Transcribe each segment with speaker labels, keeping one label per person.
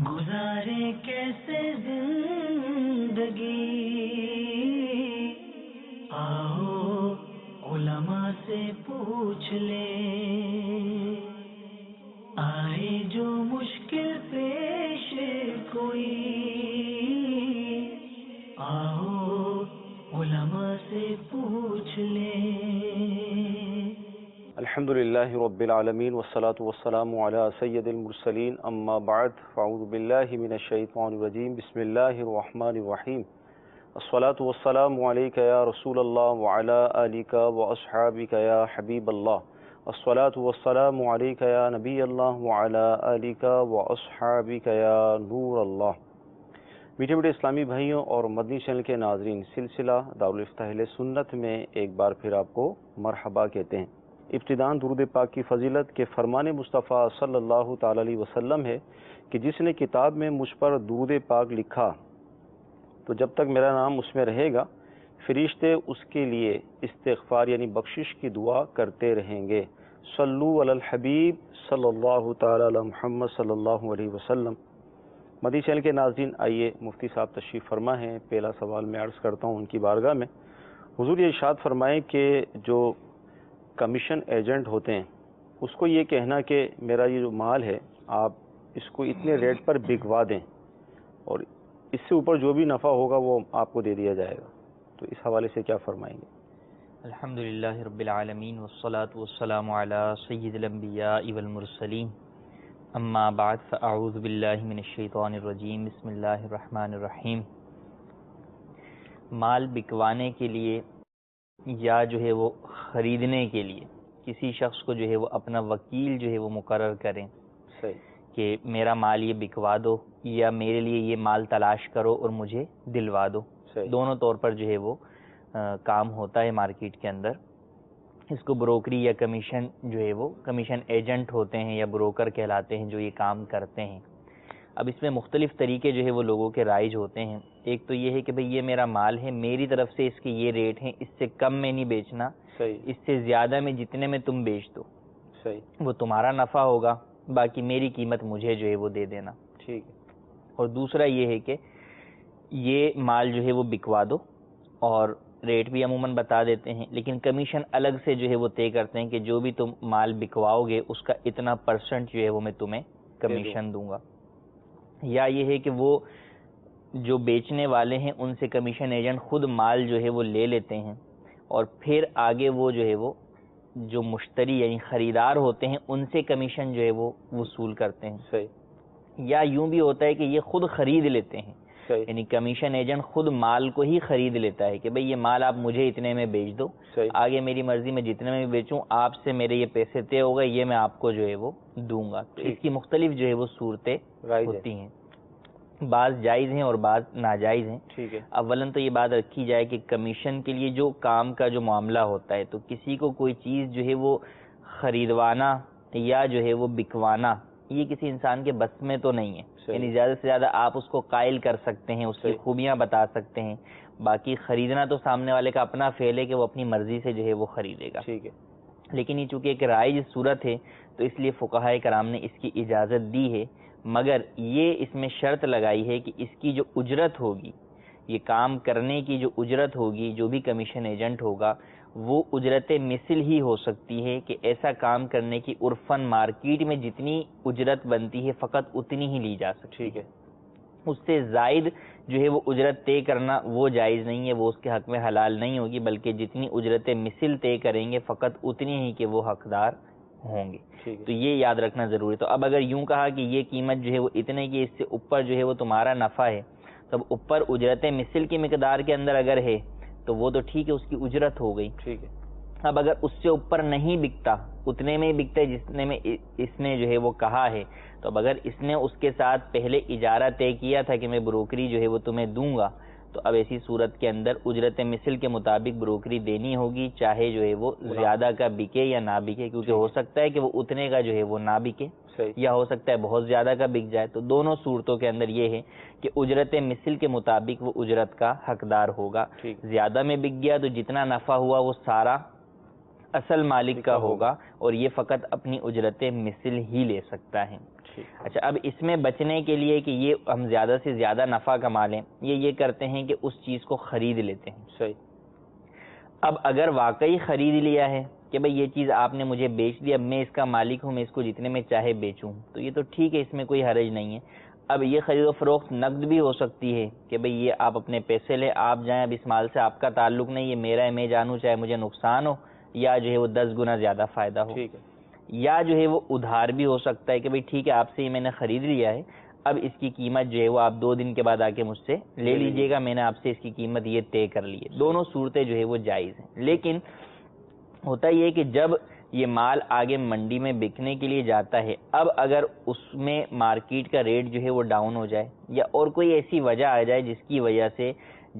Speaker 1: گزارے کیسے زندگی، آؤ علماء سے پوچھ لیں، آئے جو مشکل پیش کوئی، آؤ علماء سے پوچھ لیں۔
Speaker 2: الحمدللہ رب العالمین والصلاة والسلام علی سید المرسلین، اما بعد فاعوذ باللہ من الشیطان الرجیم، بسم اللہ الرحمن الرحیم۔ الصلاة والسلام علیک یا رسول اللہ وعلی آلک واصحابک یا حبیب اللہ۔ الصلاة والسلام علیک یا نبی اللہ وعلی آلک واصحابک یا نور اللہ۔ میٹھے میٹھے اسلامی بھائیوں اور مدنی چینل کے ناظرین، سلسلہ دارالفتہ اہل سنت میں ایک بار پھر آپ کو مرحبا کہتے ہیں۔ ابتداءً درود پاک کی فضیلت کے فرمان مصطفیٰ صلی اللہ تعالی علیہ وسلم ہے کہ جس نے کتاب میں مجھ پر درود پاک لکھا تو جب تک میرا نام اس میں رہے گا فرشتے اس کے لیے استغفار یعنی بخشش کی دعا کرتے رہیں گے۔ صلو علی الحبیب صلی اللہ تعالی علی محمد صلی اللہ علیہ وسلم۔ مدنی چینل کے ناظرین، آئیے مفتی صاحب تشریف فرما ہیں، پہلا سوال میں عرض کرتا ہوں ان کی بارگاہ میں۔ حضور یہ ارشاد فرمائیں کہ جو کمیشن ایجنٹ ہوتے ہیں اس کو یہ کہنا کہ میرا یہ جو مال ہے آپ اس کو اتنے ریٹ پر بکوا دیں اور اس سے اوپر جو بھی نفع ہوگا وہ آپ کو دے دیا جائے گا، تو اس حوالے سے کیا فرمائیں گے؟
Speaker 3: الحمدللہ رب العالمین والصلاة والسلام علی سید الانبیاء والمرسلین، اما بعد فاعوذ باللہ من الشیطان الرجیم، بسم اللہ الرحمن الرحیم۔ مال بکوانے کے لیے یا جو ہے وہ خریدنے کے لیے کسی شخص کو جو ہے وہ اپنا وکیل جو ہے وہ مقرر کریں کہ میرا مال یہ بکوا دو یا میرے لیے یہ مال تلاش کرو اور مجھے دلوا دو، دونوں طور پر جو ہے وہ کام ہوتا ہے مارکیٹ کے اندر۔ اس کو بروکری یا کمیشن جو ہے وہ کمیشن ایجنٹ ہوتے ہیں یا بروکر کہلاتے ہیں جو یہ کام کرتے ہیں۔ اب اس میں مختلف طریقے جو ہے وہ لوگوں کے رائج ہوتے ہیں۔ ایک تو یہ ہے کہ بھئی یہ میرا مال ہے، میری طرف سے اس کے یہ ریٹ ہیں، اس سے کم میں نہیں بیچنا، اس سے زیادہ میں جتنے میں تم بیچ دو وہ تمہارا نفع ہوگا، باقی میری قیمت مجھے جو ہے وہ دے دینا۔
Speaker 2: ٹھیک ہے۔
Speaker 3: اور دوسرا یہ ہے کہ یہ مال جو ہے وہ بکوا دو اور ریٹ بھی عموماً بتا دیتے ہیں، لیکن کمیشن الگ سے جو ہے وہ طے کرتے ہیں کہ جو بھی تم مال بکواؤ گے اس کا اتنا پرسنٹ جو ہے وہ میں تمہیں کمیشن دوں گا۔ یا یہ ہے کہ وہ جو بیچنے والے ہیں ان سے کمیشن ایجنٹ خود مال جو ہے وہ لے لیتے ہیں اور پھر آگے وہ جو ہے وہ جو مشتری یعنی خریدار ہوتے ہیں ان سے کمیشن جو ہے وہ وصول کرتے ہیں۔ یا یوں بھی ہوتا ہے کہ یہ خود خرید لیتے ہیں، یعنی کمیشن ایجنٹ خود مال کو ہی خرید لیتا ہے کہ بھئی یہ مال آپ مجھے اتنے میں بیچ دو، آگے میری مرضی میں جتنے میں بیچوں آپ سے میرے یہ پیسے طے ہو گئے، یہ میں آپ کو جو ہے وہ دوں گا۔ تو اس کی مختلف جو ہے وہ صورتیں ہوتی ہیں، بعض جائز ہیں اور بعض ناجائز ہیں۔
Speaker 2: ٹھیک ہے۔
Speaker 3: اولاً تو یہ بات رکھی جائے کہ کمیشن کے لیے جو کام کا جو معاملہ ہوتا ہے تو کسی کو کوئی چیز جو ہے وہ خریدوانا یا جو ہے وہ بکوانا یہ کسی انسان کے بس میں تو نہیں ہے، یعنی زیادہ سے زیادہ آپ اس کو قائل کر سکتے ہیں، اس کی خوبیاں بتا سکتے ہیں، باقی خریدنا تو سامنے والے کا اپنا فعل ہے کہ وہ اپنی مرضی سے جو ہے وہ خریدے گا۔
Speaker 2: ٹھیک ہے۔
Speaker 3: لیکن یہ چونکہ ایک رائج صورت ہے تو اس لیے فقہائے کرام نے اس کی اجازت دی ہے، مگر یہ اس میں شرط لگائی ہے کہ اس کی جو اجرت ہوگی، یہ کام کرنے کی جو اجرت ہوگی، جو بھی کمیشن ایجنٹ ہوگا وہ اجرت مثل ہی ہو سکتی ہے کہ ایسا کام کرنے کی عرفاً مارکیٹ میں جتنی اجرت بنتی ہے فقط اتنی ہی لی جا سکتی ہے۔
Speaker 2: ٹھیک ہے۔
Speaker 3: اس سے زائد جو ہے وہ اجرت طے کرنا وہ جائز نہیں ہے، وہ اس کے حق میں حلال نہیں ہوگی، بلکہ جتنی اجرت مثل طے کریں گے فقط اتنی ہی کہ وہ حقدار ہوں گے۔ تو یہ یاد رکھنا ضروری ہے۔ تو اب اگر یوں کہا کہ یہ قیمت جو ہے وہ اتنے کی، اس سے اوپر جو ہے وہ تمہارا نفع ہے، تب اوپر اجرت مثل کی مقدار کے اندر اگر ہے تو وہ تو ٹھیک ہے، اس کی اجرت ہو گئی۔
Speaker 2: ٹھیک ہے۔
Speaker 3: اب اگر اس سے اوپر نہیں بکتا، اتنے میں ہی بکتا ہے جتنے میں اس نے جو ہے وہ کہا ہے، تو اب اگر اس نے اس کے ساتھ پہلے اجارہ طے کیا تھا کہ میں بروکری جو ہے وہ تمہیں دوں گا، تو اب ایسی صورت کے اندر اجرت مثل کے مطابق بروکری دینی ہوگی، چاہے جو ہے وہ زیادہ کا بکے یا نہ بکے، کیونکہ ہو سکتا ہے کہ وہ اتنے کا جو ہے وہ نہ بکے یا ہو سکتا ہے بہت زیادہ کا بک جائے۔ تو دونوں صورتوں کے اندر یہ ہے کہ اجرت مثل کے مطابق وہ اجرت کا حقدار ہوگا۔ زیادہ میں بک گیا تو جتنا نفع ہوا وہ سارا اصل مالک کا ہوگا اور یہ فقط اپنی اجرت مثل ہی لے سکتا ہے. اچھا، اب اس میں بچنے کے لیے کہ یہ ہم زیادہ سے زیادہ نفع کما لیں، یہ کرتے ہیں کہ اس چیز کو خرید لیتے ہیں.
Speaker 2: صحیح.
Speaker 3: اب اگر واقعی خرید لیا ہے کہ بھئی یہ چیز آپ نے مجھے بیچ دی، اب میں اس کا مالک ہوں، میں اس کو جتنے میں چاہے بیچوں، تو یہ تو ٹھیک ہے، اس میں کوئی حرج نہیں ہے. اب یہ خرید و فروخت نقد بھی ہو سکتی ہے کہ بھئی یہ آپ اپنے پیسے لیں، آپ جائیں، اب اس مال سے آپ کا تعلق نہیں، یہ میرا ہے، میں جانوں، چاہے مجھے نقصان ہو یا جو ہے وہ 10 گنا زیادہ فائدہ ہو.
Speaker 2: ٹھیک ہے.
Speaker 3: یا جو ہے وہ ادھار بھی ہو سکتا ہے کہ بھئی ٹھیک ہے، آپ سے یہ میں نے خرید لیا ہے، اب اس کی قیمت جو ہے وہ آپ 2 دن کے بعد آ کے مجھ سے لے لیجئے گا، میں نے آپ سے اس کی قیمت یہ طے کر لی ہے. دونوں صورتیں جو ہے وہ جائز ہیں. لیکن ہوتا یہ ہے کہ جب یہ مال آگے منڈی میں بکنے کے لیے جاتا ہے، اب اگر اس میں مارکیٹ کا ریٹ جو ہے وہ ڈاؤن ہو جائے یا اور کوئی ایسی وجہ آ جائے جس کی وجہ سے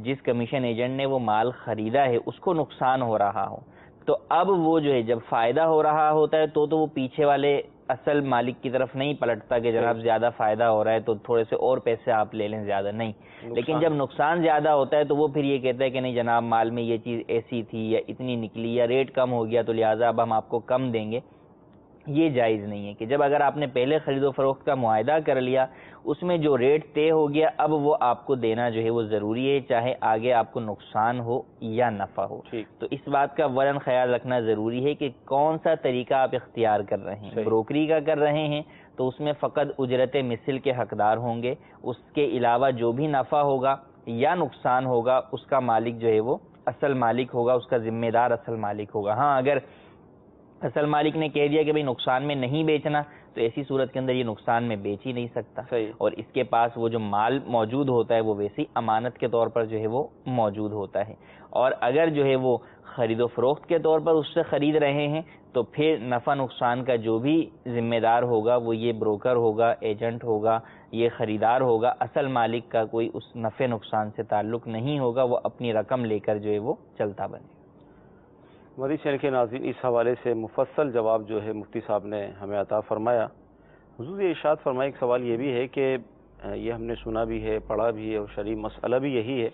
Speaker 3: جس کمیشن ایجنٹ نے وہ مال خریدا ہے اس کو نقصان ہو رہا ہو، تو اب وہ جو ہے جب فائدہ ہو رہا ہوتا ہے تو وہ پیچھے والے اصل مالک کی طرف نہیں پلٹتا کہ جناب زیادہ فائدہ ہو رہا ہے تو تھوڑے سے اور پیسے آپ لے لیں، زیادہ نہیں. لیکن جب نقصان زیادہ ہوتا ہے تو وہ پھر یہ کہتا ہے کہ نہیں جناب، مال میں یہ چیز ایسی تھی یا اتنی نکلی یا ریٹ کم ہو گیا تو لہٰذا اب ہم آپ کو کم دیں گے. یہ جائز نہیں ہے کہ جب اگر آپ نے پہلے خرید و فروخت کا معاہدہ کر لیا، اس میں جو ریٹ طے ہو گیا، اب وہ آپ کو دینا جو ہے وہ ضروری ہے، چاہے آگے آپ کو نقصان ہو یا نفع ہو. تو اس بات کا وراً خیال رکھنا ضروری ہے کہ کون سا طریقہ آپ اختیار کر رہے ہیں. بروکری کا کر رہے ہیں تو اس میں فقط اجرت مثل کے حقدار ہوں گے، اس کے علاوہ جو بھی نفع ہوگا یا نقصان ہوگا اس کا مالک جو ہے وہ اصل مالک ہوگا، اس کا ذمہ دار اصل مالک ہوگا. ہاں، اگر اصل مالک نے کہہ دیا کہ بھئی نقصان میں نہیں بیچنا، تو ایسی صورت کے اندر یہ نقصان میں بیچ ہی نہیں سکتا. اور اس کے پاس وہ جو مال موجود ہوتا ہے وہ ویسی امانت کے طور پر جو ہے وہ موجود ہوتا ہے. اور اگر جو ہے وہ خرید و فروخت کے طور پر اس سے خرید رہے ہیں تو پھر نفع نقصان کا جو بھی ذمہ دار ہوگا وہ یہ بروکر ہوگا، ایجنٹ ہوگا، یہ خریدار ہوگا. اصل مالک کا کوئی اس نفع نقصان سے تعلق نہیں ہوگا، وہ اپنی رقم لے کر جو ہے وہ چلتا بنے.
Speaker 2: مدنی چینل کے ناظرین، اس حوالے سے مفصل جواب جو ہے مفتی صاحب نے ہمیں عطا فرمایا. حضور یہ ارشاد فرمائے، ایک سوال یہ بھی ہے کہ یہ ہم نے سنا بھی ہے، پڑھا بھی ہے، اور شرعی مسئلہ بھی یہی ہے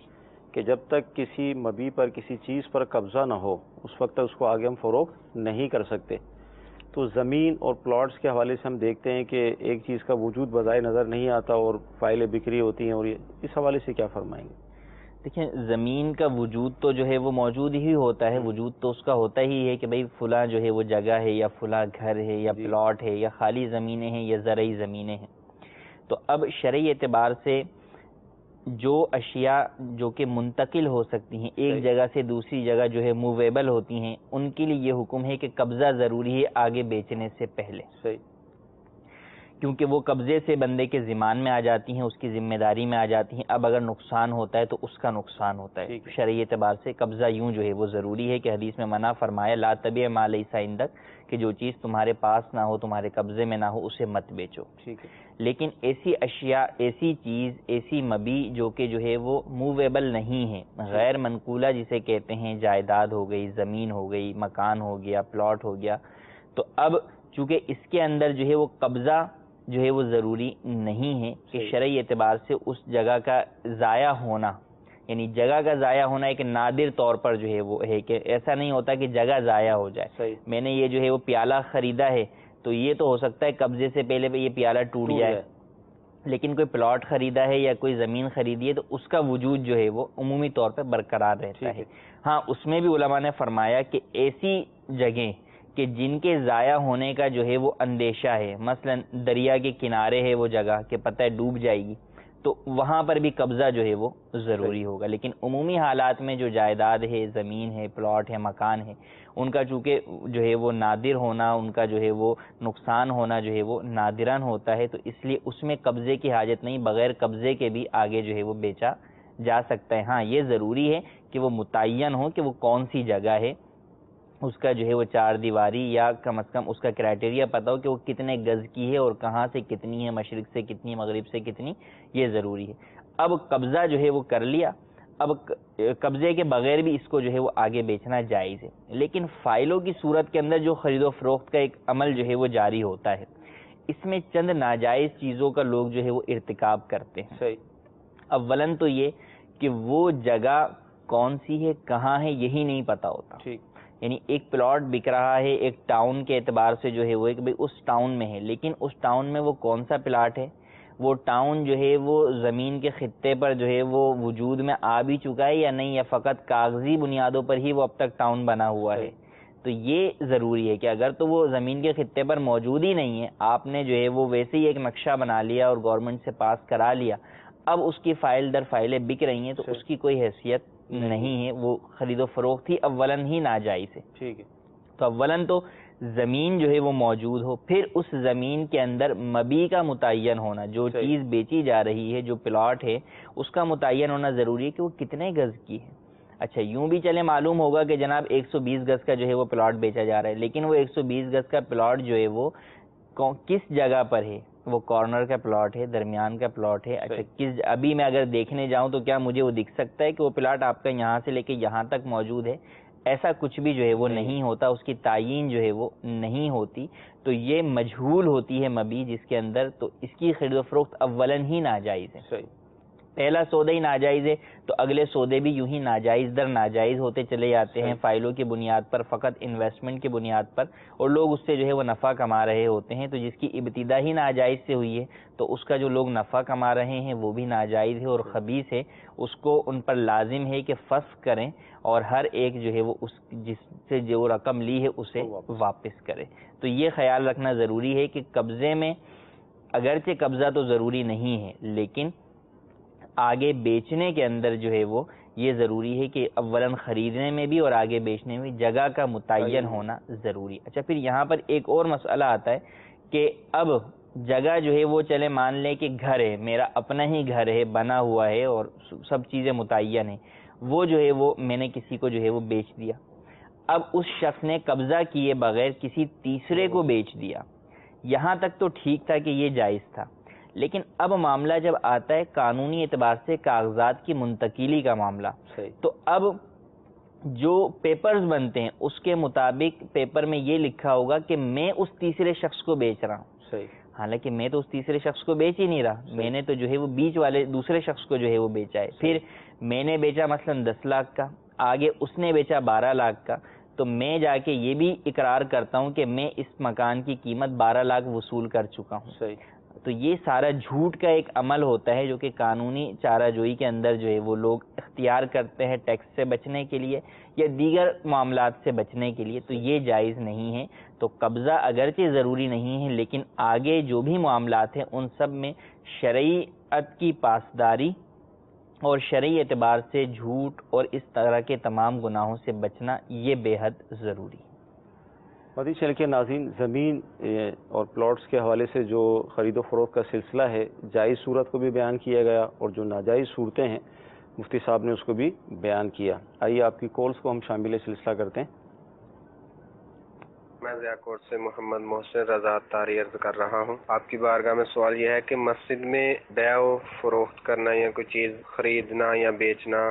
Speaker 2: کہ جب تک کسی مبی پر کسی چیز پر قبضہ نہ ہو اس وقت تک اس کو آگے ہم فروخت نہیں کر سکتے. تو زمین اور پلاٹس کے حوالے سے ہم دیکھتے ہیں کہ ایک چیز کا وجود بظاہر نظر نہیں آتا اور فائلیں بکری ہوتی ہیں، اور اس حوالے سے کیا فرمائیں گے؟
Speaker 3: دیکھیں، زمین کا وجود تو جو ہے وہ موجود ہی ہوتا ہے، وجود تو اس کا ہوتا ہی ہے کہ بھئی فلاں جو ہے وہ جگہ ہے یا فلاں گھر ہے یا پلاٹ ہے یا خالی زمینیں ہیں یا زرعی زمینیں ہیں. تو اب شرعی اعتبار سے جو اشیاء جو کہ منتقل ہو سکتی ہیں، ایک جگہ سے دوسری جگہ جو ہے موویبل ہوتی ہیں، ان کے لیے یہ حکم ہے کہ قبضہ ضروری ہے آگے بیچنے سے پہلے. کیونکہ وہ قبضے سے بندے کے ذمان میں آ جاتی ہیں، اس کی ذمہ داری میں آ جاتی ہیں. اب اگر نقصان ہوتا ہے تو اس کا نقصان ہوتا ہے. شرعی اعتبار سے قبضہ یوں جو ہے وہ ضروری ہے کہ حدیث میں منع فرمایا لا تبیع ما لیس عندک، کہ جو چیز تمہارے پاس نہ ہو، تمہارے قبضے میں نہ ہو، اسے مت بیچو. لیکن ایسی اشیاء، ایسی چیز، ایسی مبی جو کہ جو ہے وہ موویبل نہیں ہے، غیر منقولہ جسے کہتے ہیں، جائیداد ہو گئی، زمین ہو گئی، مکان ہو گیا، پلاٹ ہو گیا، تو اب چونکہ اس کے اندر جو ہے وہ قبضہ جو ہے وہ ضروری نہیں ہے کہ شرعی اعتبار سے اس جگہ کا ضائع ہونا، یعنی جگہ کا ضائع ہونا ایک نادر طور پر جو ہے وہ ہے کہ ایسا نہیں ہوتا کہ جگہ ضائع ہو جائے. میں نے یہ جو ہے وہ پیالہ خریدا ہے تو یہ تو ہو سکتا ہے قبضے سے پہلے یہ پیالہ ٹوٹ جائے، لیکن کوئی پلاٹ خریدا ہے یا کوئی زمین خریدی ہے تو اس کا وجود جو ہے وہ عمومی طور پر برقرار رہتا ہے. ہاں، اس میں بھی علماء نے فرمایا کہ ایسی جگہیں کہ جن کے ضائع ہونے کا جو ہے وہ اندیشہ ہے، مثلا دریا کے کنارے ہے وہ جگہ کہ پتہ ہے ڈوب جائے گی، تو وہاں پر بھی قبضہ جو ہے وہ ضروری ہوگا. لیکن عمومی حالات میں جو جائیداد ہے، زمین ہے، پلاٹ ہے، مکان ہے، ان کا چونکہ جو ہے وہ نادر ہونا، ان کا جو ہے وہ نقصان ہونا جو ہے وہ نادراً ہوتا ہے، تو اس لیے اس میں قبضے کی حاجت نہیں، بغیر قبضے کے بھی آگے جو ہے وہ بیچا جا سکتا ہے. ہاں، یہ ضروری ہے کہ وہ متعین ہو کہ وہ کون سی جگہ ہے، اس کا جو ہے وہ 4 دیواری یا کم از کم اس کا کرائٹیریا پتہ ہو کہ وہ کتنے گز کی ہے اور کہاں سے کتنی ہے، مشرق سے کتنی، مغرب سے کتنی، یہ ضروری ہے. اب قبضہ جو ہے وہ کر لیا، اب قبضے کے بغیر بھی اس کو جو ہے وہ آگے بیچنا جائز ہے. لیکن فائلوں کی صورت کے اندر جو خرید و فروخت کا ایک عمل جو ہے وہ جاری ہوتا ہے، اس میں چند ناجائز چیزوں کا لوگ جو ہے وہ ارتکاب کرتے ہیں. اولاً تو یہ کہ وہ جگہ کون سی ہے، کہاں ہے، یہی نہیں پتہ ہوتا. یعنی ایک پلاٹ بک رہا ہے ایک ٹاؤن کے اعتبار سے جو ہے وہ کہ اس ٹاؤن میں ہے، لیکن اس ٹاؤن میں وہ کون سا پلاٹ ہے، وہ ٹاؤن جو ہے وہ زمین کے خطے پر جو ہے وہ وجود میں آ بھی چکا ہے یا نہیں، یا فقط کاغذی بنیادوں پر ہی وہ اب تک ٹاؤن بنا ہوا ہے. تو یہ ضروری ہے کہ اگر تو وہ زمین کے خطے پر موجود ہی نہیں ہے، آپ نے جو ہے وہ ویسے ہی ایک نقشہ بنا لیا اور گورنمنٹ سے پاس کرا لیا، اب اس کی فائل در فائلیں بک رہی ہیں تو اس کی کوئی حیثیت نہیں ہے، وہ خرید و فروخت ہی اولاً ہی ناجائز ہے.
Speaker 2: ٹھیک ہے.
Speaker 3: تو اولاً تو زمین جو ہے وہ موجود ہو، پھر اس زمین کے اندر مبی کا متعین ہونا، جو چیز بیچی جا رہی ہے، جو پلاٹ ہے اس کا متعین ہونا ضروری ہے کہ وہ کتنے گز کی ہے. اچھا یوں بھی چلے معلوم ہوگا کہ جناب 120 گز کا جو ہے وہ پلاٹ بیچا جا رہا ہے، لیکن وہ 120 گز کا پلاٹ جو ہے وہ کس جگہ پر ہے، وہ کارنر کا پلاٹ ہے، درمیان کا پلاٹ ہے. اچھا ابھی میں اگر دیکھنے جاؤں تو کیا مجھے وہ دکھ سکتا ہے کہ وہ پلاٹ آپ کا یہاں سے لے کے یہاں تک موجود ہے؟ ایسا کچھ بھی جو ہے وہ نہیں ہوتا، اس کی تعیین جو ہے وہ نہیں ہوتی. تو یہ مجہول ہوتی ہے مبی جس کے اندر، تو اس کی خرید و فروخت اولاً ہی ناجائز ہے. پہلا سودا ہی ناجائز ہے تو اگلے سودے بھی یوں ہی ناجائز در ناجائز ہوتے چلے جاتے ہیں، فائلوں کی بنیاد پر، فقط انویسٹمنٹ کی بنیاد پر، اور لوگ اس سے جو ہے وہ نفع کما رہے ہوتے ہیں. تو جس کی ابتدا ہی ناجائز سے ہوئی ہے تو اس کا جو لوگ نفع کما رہے ہیں وہ بھی ناجائز ہے اور خبیث ہے. اس کو ان پر لازم ہے کہ فسخ کریں اور ہر ایک جو ہے وہ اس جس سے جو رقم لی ہے اسے واپس کرے. تو یہ خیال رکھنا ضروری ہے کہ قبضے میں اگرچہ قبضہ تو ضروری نہیں ہے، لیکن آگے بیچنے کے اندر جو ہے وہ یہ ضروری ہے کہ اولاً خریدنے میں بھی اور آگے بیچنے میں جگہ کا متعین ہونا ضروری. اچھا پھر یہاں پر ایک اور مسئلہ آتا ہے کہ اب جگہ جو ہے وہ چلے مان لیں کہ گھر ہے، میرا اپنا ہی گھر ہے، بنا ہوا ہے اور سب چیزیں متعین ہیں، وہ جو ہے وہ میں نے کسی کو جو ہے وہ بیچ دیا. اب اس شخص نے قبضہ کیے بغیر کسی تیسرے کو بیچ دیا. یہاں تک تو ٹھیک تھا کہ یہ جائز تھا، لیکن اب معاملہ جب آتا ہے قانونی اعتبار سے کاغذات کی منتقلی کا معاملہ، تو اب جو پیپرز بنتے ہیں اس کے مطابق پیپر میں یہ لکھا ہوگا کہ میں اس تیسرے شخص کو بیچ رہا ہوں. حالانکہ میں تو اس تیسرے شخص کو بیچ ہی نہیں رہا، میں نے تو جو ہے وہ بیچ والے دوسرے شخص کو جو ہے وہ بیچا ہے. پھر میں نے بیچا مثلا 10 لاکھ کا، آگے اس نے بیچا 12 لاکھ کا، تو میں جا کے یہ بھی اقرار کرتا ہوں کہ میں اس مکان کی قیمت 12 لاکھ وصول کر چکا ہوں. تو یہ سارا جھوٹ کا ایک عمل ہوتا ہے جو کہ قانونی چارہ جوئی کے اندر جو ہے وہ لوگ اختیار کرتے ہیں ٹیکس سے بچنے کے لیے یا دیگر معاملات سے بچنے کے لیے. تو یہ جائز نہیں ہے. تو قبضہ اگرچہ ضروری نہیں ہے، لیکن آگے جو بھی معاملات ہیں ان سب میں شریعت کی پاسداری اور شرعی اعتبار سے جھوٹ اور اس طرح کے تمام گناہوں سے بچنا یہ بے حد ضروری ہے.
Speaker 2: مزید چل کے ناظرین، زمین اور پلاٹس کے حوالے سے جو خرید و فروخت کا سلسلہ ہے، جائز صورت کو بھی بیان کیا گیا اور جو ناجائز صورتیں ہیں مفتی صاحب نے اس کو بھی بیان کیا. آئیے آپ کی کالز کو ہم شامل سلسلہ کرتے ہیں.
Speaker 4: میں ضیاء کوٹ سے محمد محسن رضا طاری عرض کر رہا ہوں. آپ کی بارگاہ میں سوال یہ ہے کہ مسجد میں بیع و فروخت کرنا یا کوئی چیز خریدنا یا بیچنا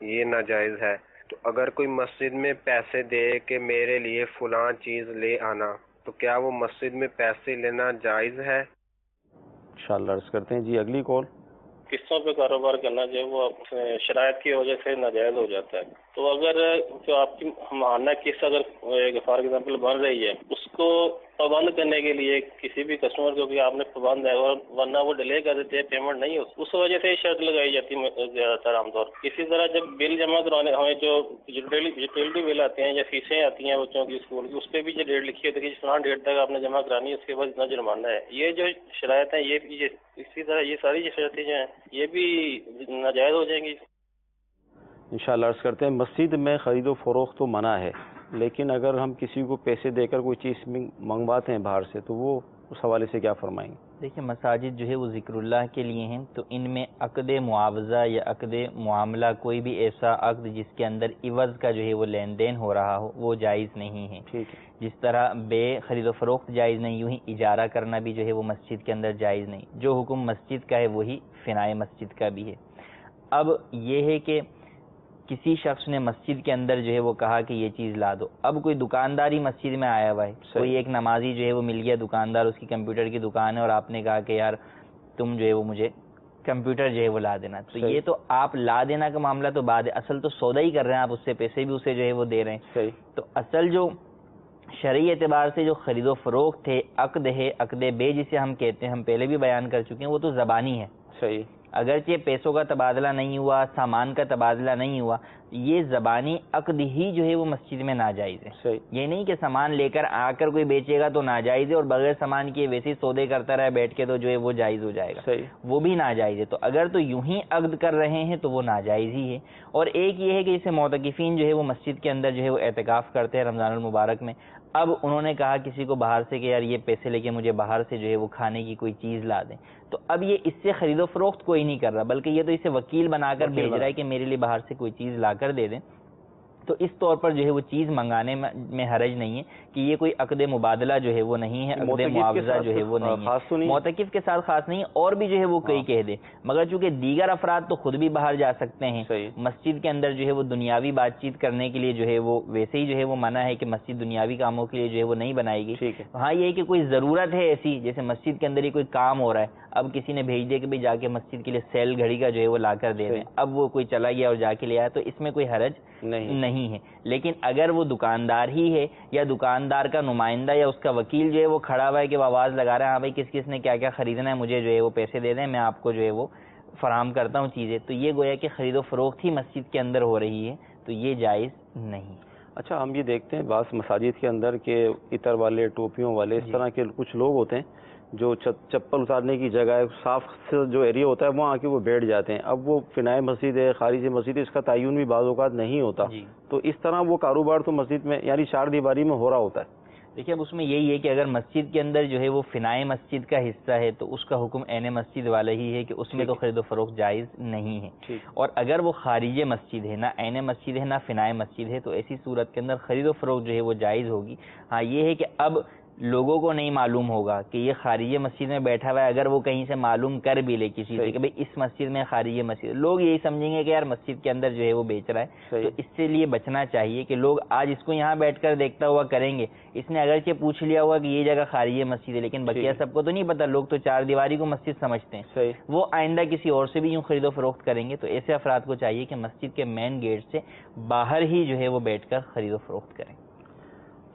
Speaker 4: یہ ناجائز ہے، تو اگر کوئی مسجد میں پیسے دے کہ میرے لیے فلاں چیز لے آنا، تو کیا وہ مسجد میں پیسے لینا جائز ہے؟
Speaker 2: انشاءاللہ عرض کرتے ہیں. جی اگلی کال.
Speaker 5: قسطوں پہ کاروبار کرنا جو ہے وہ شرائط کی وجہ سے ناجائز ہو جاتا ہے. تو اگر جو آپ کی ماہانہ قسط اگر فار ایگزامپل بن رہی ہے، اس کو پابند کرنے کے لیے کسی بھی کسٹمر کو کہ آپ نے پابند ہے اور ورنہ وہ ڈیلے کر دیتے ہیں پیمنٹ نہیں، اس وجہ سے شرط لگائی جاتی ہے زیادہ تر عام طور. اسی طرح جب بل جمع کروانے ہمیں جو یوٹیلٹی بل آتے ہیں یا فیسیں آتی ہیں بچوں کی اسکول کی، اس پہ بھی جو ڈیٹ لکھی ہوتی ہے کہ فلاں ڈیٹ تک آپ نے جمع کرانی ہے، اس کے بعد اتنا جرمانہ ہے. یہ جو شرائط ہیں یہ بھی اسی طرح یہ ساری جو شرطیں جو ہیں یہ بھی ناجائز ہو جائیں گی.
Speaker 2: انشاءاللہ عرض کرتے ہیں. مسجد میں خرید و فروخت تو منع ہے، لیکن اگر ہم کسی کو پیسے دے کر کوئی چیز منگواتے ہیں باہر سے تو وہ اس حوالے سے کیا فرمائیں گے؟
Speaker 3: دیکھیں مساجد جو ہے وہ ذکر اللہ کے لیے ہیں، تو ان میں عقد معاوضہ یا عقد معاملہ کوئی بھی ایسا عقد جس کے اندر عوض کا جو ہے وہ لین دین ہو رہا ہو وہ جائز نہیں ہے.
Speaker 2: ٹھیک ہے.
Speaker 3: جس طرح بے خرید و فروخت جائز نہیں، یوں ہی اجارہ کرنا بھی جو ہے وہ مسجد کے اندر جائز نہیں. جو حکم مسجد کا ہے وہی فنائے مسجد کا بھی ہے. اب یہ ہے کہ کسی شخص نے مسجد کے اندر جو ہے وہ کہا کہ یہ چیز لا دو. اب کوئی دکانداری مسجد میں آیا ہوا ہے، کوئی ایک نمازی جو ہے وہ مل گیا دکاندار، اس کی کمپیوٹر کی دکان ہے، اور آپ نے کہا کہ یار تم جو ہے وہ مجھے کمپیوٹر جو ہے وہ لا دینا. تو
Speaker 2: صحیح.
Speaker 3: یہ تو آپ لا دینا کا معاملہ تو بعد ہے, اصل تو سودا ہی کر رہے ہیں آپ, اس سے پیسے بھی اسے جو ہے وہ دے رہے ہیں.
Speaker 2: صحیح.
Speaker 3: تو اصل جو شرعی اعتبار سے جو خرید و فروخت ہے, عقد ہے, عقد بے جسے ہم کہتے ہیں, ہم پہلے بھی بیان کر چکے ہیں, وہ تو زبانی ہے.
Speaker 2: صحیح.
Speaker 3: اگرچہ پیسوں کا تبادلہ نہیں ہوا, سامان کا تبادلہ نہیں ہوا, یہ زبانی عقد ہی جو ہے وہ مسجد میں ناجائز ہے.
Speaker 2: صحیح.
Speaker 3: یہ نہیں کہ سامان لے کر آ کر کوئی بیچے گا تو ناجائز ہے, اور بغیر سامان کیے ویسے ہی سودے کرتا رہے بیٹھ کے تو جو ہے وہ جائز ہو جائے گا.
Speaker 2: صحیح.
Speaker 3: وہ بھی ناجائز ہے. تو اگر تو یوں ہی عقد کر رہے ہیں تو وہ ناجائز ہی ہے. اور ایک یہ ہے کہ جیسے معتکفین جو ہے وہ مسجد کے اندر جو ہے وہ اعتکاف کرتے ہیں رمضان المبارک میں, اب انہوں نے کہا کسی کو باہر سے کہ یار یہ پیسے لے کے مجھے باہر سے جو ہے وہ کھانے کی کوئی چیز لا دیں, تو اب یہ اس سے خرید و فروخت کوئی نہیں کر رہا, بلکہ یہ تو اسے وکیل بنا کر بھیج رہا ہے کہ میرے لیے باہر سے کوئی چیز لا کر دے دیں. تو اس طور پر جو ہے وہ چیز منگانے میں حرج نہیں ہے کہ یہ کوئی عقد مبادلہ جو ہے وہ نہیں ہے, عقد معاوضہ جو ہے وہ نہیں ہے, معتکف کے ساتھ خاص نہیں ہے, اور بھی جو ہے وہ کئی کہہ دے. مگر چونکہ دیگر افراد تو خود بھی باہر جا سکتے ہیں, مسجد کے اندر جو ہے وہ دنیاوی بات چیت کرنے کے لیے جو ہے وہ ویسے ہی جو ہے وہ منع ہے کہ مسجد دنیاوی کاموں کے لیے جو ہے وہ نہیں بنائی گئی. ہاں یہ ہے کہ کوئی ضرورت ہے ایسی, جیسے مسجد کے اندر ہی کوئی کام ہو رہا ہے, اب کسی نے بھیج دیا کہ بھائی جا کے مسجد کے لیے سیل گھڑی کا جو ہے وہ لا کر دے دیں, اب وہ کوئی چلا گیا اور جا کے لے آیا, تو اس میں کوئی حرج نہیں ہے. لیکن اگر وہ دکاندار ہی ہے یا دکاندار کا نمائندہ یا اس کا وکیل جو ہے وہ کھڑا ہوا ہے کہ وہ آواز لگا رہا ہے ہاں بھائی کس کس نے کیا کیا خریدنا ہے, مجھے جو ہے وہ پیسے دے دیں, میں آپ کو جو ہے وہ فراہم کرتا ہوں چیزیں, تو یہ گویا کہ خرید و فروخت ہی مسجد کے اندر ہو رہی ہے, تو یہ جائز نہیں.
Speaker 2: اچھا, ہم یہ دیکھتے ہیں بعض مساجد کے اندر کہ عطر والے, ٹوپیوں والے, اس طرح کے کچھ لوگ ہوتے ہیں جو چپل اتارنے کی جگہ ہے, صاف جو ایریا ہوتا ہے وہاں آ کے وہ بیٹھ جاتے ہیں. اب وہ فنائے مسجد ہے, خارج مسجد ہے, اس کا تعین بھی بعض اوقات نہیں ہوتا, تو اس طرح وہ کاروبار تو مسجد میں یعنی چار دیواری میں ہو رہا ہوتا ہے.
Speaker 3: دیکھیے اب اس میں یہی ہے کہ اگر مسجد کے اندر جو ہے وہ فنائے مسجد کا حصہ ہے تو اس کا حکم عین مسجد والا ہی ہے کہ اس میں تو خرید و فروخت جائز نہیں ہے. اور اگر وہ خارج مسجد ہے, نہ عین مسجد ہے نہ فنائے مسجد ہے, تو ایسی صورت کے اندر خرید و فروخت جو ہے وہ جائز ہوگی. ہاں یہ ہے کہ اب لوگوں کو نہیں معلوم ہوگا کہ یہ خارج مسجد میں بیٹھا ہوا ہے, اگر وہ کہیں سے معلوم کر بھی لے کسی سے کہ بھئی اس مسجد میں خارج مسجد, لوگ یہی سمجھیں گے کہ یار مسجد کے اندر جو ہے وہ بیچ رہا ہے. تو اس سے لیے بچنا چاہیے کہ لوگ آج اس کو یہاں بیٹھ کر دیکھتا ہوا کریں گے, اس نے اگرچہ پوچھ لیا ہوا کہ یہ جگہ خارج مسجد ہے, لیکن بقیہ سب کو تو نہیں پتا, لوگ تو چار دیواری کو مسجد سمجھتے ہیں, وہ آئندہ کسی اور سے بھی یوں خرید و فروخت کریں گے. تو ایسے افراد کو چاہیے کہ مسجد کے مین گیٹ سے باہر ہی جو ہے وہ بیٹھ کر خرید و فروخت کریں.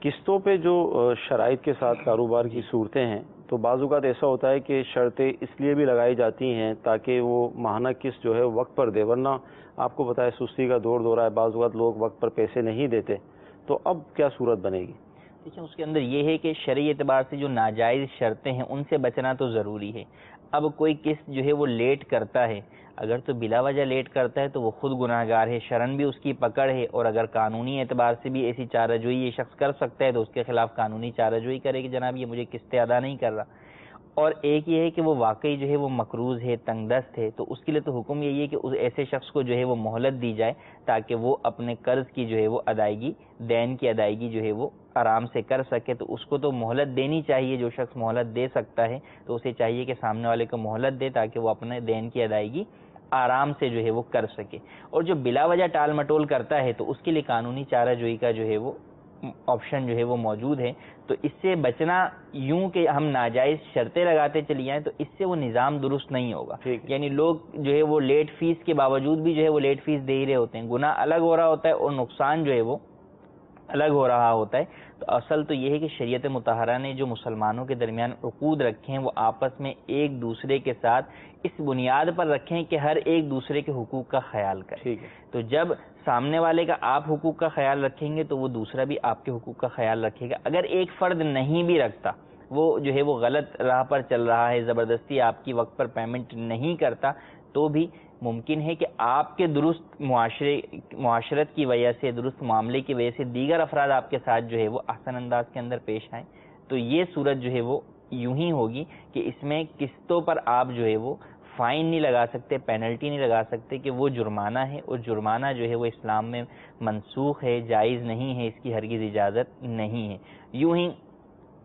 Speaker 2: قسطوں پہ جو شرائط کے ساتھ کاروبار کی صورتیں ہیں, تو بعض اوقات ایسا ہوتا ہے کہ شرطیں اس لیے بھی لگائی جاتی ہیں تاکہ وہ ماہانہ قسط جو ہے وقت پر دے, ورنہ آپ کو پتہ ہے سستی کا دور ہے, بعض اوقات لوگ وقت پر پیسے نہیں دیتے, تو اب کیا صورت بنے گی؟
Speaker 3: دیکھیں اس کے اندر یہ ہے کہ شرعی اعتبار سے جو ناجائز شرطیں ہیں ان سے بچنا تو ضروری ہے. اب کوئی قسط جو ہے وہ لیٹ کرتا ہے, اگر تو بلا وجہ لیٹ کرتا ہے تو وہ خود گناہگار ہے, شرعاً بھی اس کی پکڑ ہے, اور اگر قانونی اعتبار سے بھی ایسی چارہ جوئی یہ شخص کر سکتا ہے تو اس کے خلاف قانونی چارہ جوئی کرے کہ جناب یہ مجھے قسطیں ادا نہیں کر رہا. اور ایک یہ ہے کہ وہ واقعی جو ہے وہ مقروض ہے, تنگ دست ہے, تو اس کے لیے تو حکم یہی ہے کہ اس ایسے شخص کو جو ہے وہ مہلت دی جائے تاکہ وہ اپنے قرض کی جو ہے وہ ادائیگی, دین کی ادائیگی جو ہے وہ آرام سے کر سکے. تو اس کو تو مہلت دینی چاہیے, جو شخص مہلت دے سکتا ہے تو اسے چاہیے کہ سامنے والے کو مہلت دے تاکہ وہ اپنے دین کی ادائیگی آرام سے جو ہے وہ کر سکے. اور جو بلا وجہ ٹال مٹول کرتا ہے تو اس کے لیے قانونی چارہ جوئی کا جو ہے وہ آپشن جو ہے وہ موجود ہے. تو اس سے بچنا یوں کہ ہم ناجائز شرطیں لگاتے چلی جائیں تو اس سے وہ نظام درست نہیں ہوگا. یعنی لوگ جو ہے وہ لیٹ فیس کے باوجود بھی جو ہے وہ لیٹ فیس دے ہی رہے ہوتے ہیں, گناہ الگ ہو رہا ہوتا ہے اور نقصان جو ہے وہ الگ ہو رہا ہوتا ہے. تو اصل تو یہ ہے کہ شریعت مطہرہ نے جو مسلمانوں کے درمیان عقود رکھے ہیں وہ آپس میں ایک دوسرے کے ساتھ اس بنیاد پر رکھیں کہ ہر ایک دوسرے کے حقوق کا خیال کریں. تو جب سامنے والے کا آپ حقوق کا خیال رکھیں گے تو وہ دوسرا بھی آپ کے حقوق کا خیال رکھے گا. اگر ایک فرد نہیں بھی رکھتا, وہ جو ہے وہ غلط راہ پر چل رہا ہے, زبردستی آپ کی وقت پر پیمنٹ نہیں کرتا, تو بھی ممکن ہے کہ آپ کے درست معاشرت کی وجہ سے, درست معاملے کی وجہ سے دیگر افراد آپ کے ساتھ جو ہے وہ احسن انداز کے اندر پیش آئیں. تو یہ صورت جو ہے وہ یوں ہی ہوگی کہ اس میں قسطوں پر آپ جو ہے وہ فائن نہیں لگا سکتے, پینلٹی نہیں لگا سکتے کہ وہ جرمانہ ہے, اور جرمانہ جو ہے وہ اسلام میں منسوخ ہے, جائز نہیں ہے, اس کی ہرگز اجازت نہیں ہے. یوں ہی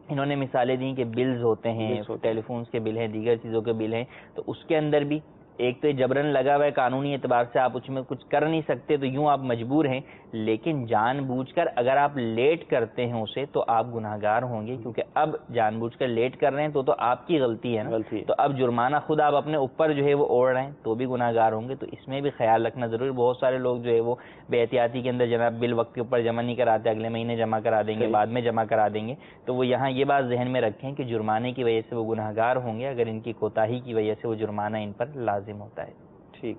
Speaker 3: انہوں نے مثالیں دیں کہ بلز ہوتے ہیں, ٹیلی فونز کے بل ہیں, دیگر چیزوں کے بل ہیں, تو اس کے اندر بھی ایک تو یہ جبرن لگا ہوا ہے قانونی اعتبار سے، آپ اس میں کچھ کر نہیں سکتے، تو یوں آپ مجبور ہیں، لیکن جان بوجھ کر اگر آپ لیٹ کرتے ہیں اسے تو آپ گناہگار ہوں گے، کیونکہ اب جان بوجھ کر لیٹ کر رہے ہیں تو آپ کی غلطی ہے نا، تو اب جرمانہ خود آپ اپنے اوپر جو ہے وہ اوڑھ رہے ہیں تو بھی گناہگار ہوں گے. تو اس میں بھی خیال رکھنا ضروری. بہت سارے لوگ جو ہے وہ بے احتیاطی کے اندر جناب بل وقت کے اوپر جمع نہیں کراتے، اگلے مہینے جمع کرا دیں گے، بعد میں جمع کرا دیں گے. تو وہ یہاں یہ بات ذہن میں رکھیں کہ جرمانے کی وجہ سے وہ گناہگار ہوں گے اگر ان کی کوتاہی کی وجہ سے وہ جرمانہ ان پر لازم ہوتا ہے.
Speaker 2: ٹھیک.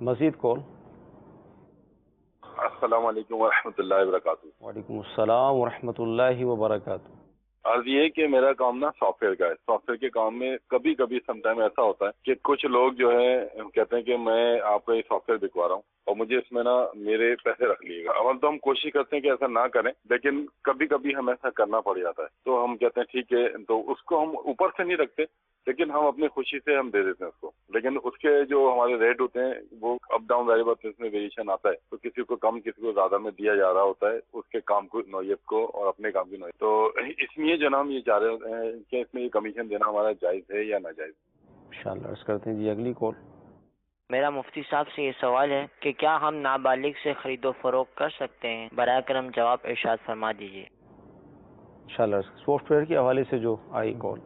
Speaker 2: مزید کال.
Speaker 6: السلام علیکم ورحمۃ اللہ وبرکاتہ.
Speaker 2: وعلیکم السلام ورحمۃ اللہ وبرکاتہ.
Speaker 6: عرض یہ کہ میرا کام نا سافٹ ویئر کا ہے. سافٹ ویئر کے کام میں کبھی کبھی سم ٹائم ایسا ہوتا ہے کہ کچھ لوگ جو ہے کہتے ہیں کہ میں آپ کا یہ سافٹ ویئر بکوا رہا ہوں اور مجھے اس میں نا میرے پیسے رکھ لیے گا. اول تو ہم کوشش کرتے ہیں کہ ایسا نہ کریں، لیکن کبھی کبھی ہمیں ایسا کرنا پڑ جاتا ہے تو ہم کہتے ہیں ٹھیک ہے. تو اس کو ہم اوپر سے نہیں رکھتے، لیکن ہم اپنی خوشی سے ہم دے دیتے ہیں اس کو. لیکن اس کے جو ہمارے ریٹ ہوتے ہیں وہ اپ ڈاؤن ویریبل، اس میں ویریشن آتا ہے. تو کسی کو کم کسی کو زیادہ میں دیا جا رہا ہوتا ہے اس کے کام کو نوعیت کو اور اپنے کام کی نوعیت. تو اس لیے جو ہم یہ چاہ رہے ہیں کہ اس میں یہ کمیشن دینا ہمارا جائز ہے یا ناجائز.
Speaker 2: انشاءاللہ عرض کرتے ہیں. جی اگلی کال.
Speaker 7: میرا مفتی صاحب سے یہ سوال ہے کہ کیا ہم نابالغ سے خرید و فروخت کر سکتے ہیں؟ براہ کرم جواب ارشاد فرما دیجیے.
Speaker 2: انشاءاللہ سافٹ ویئر کے حوالے سے جو آئی کال.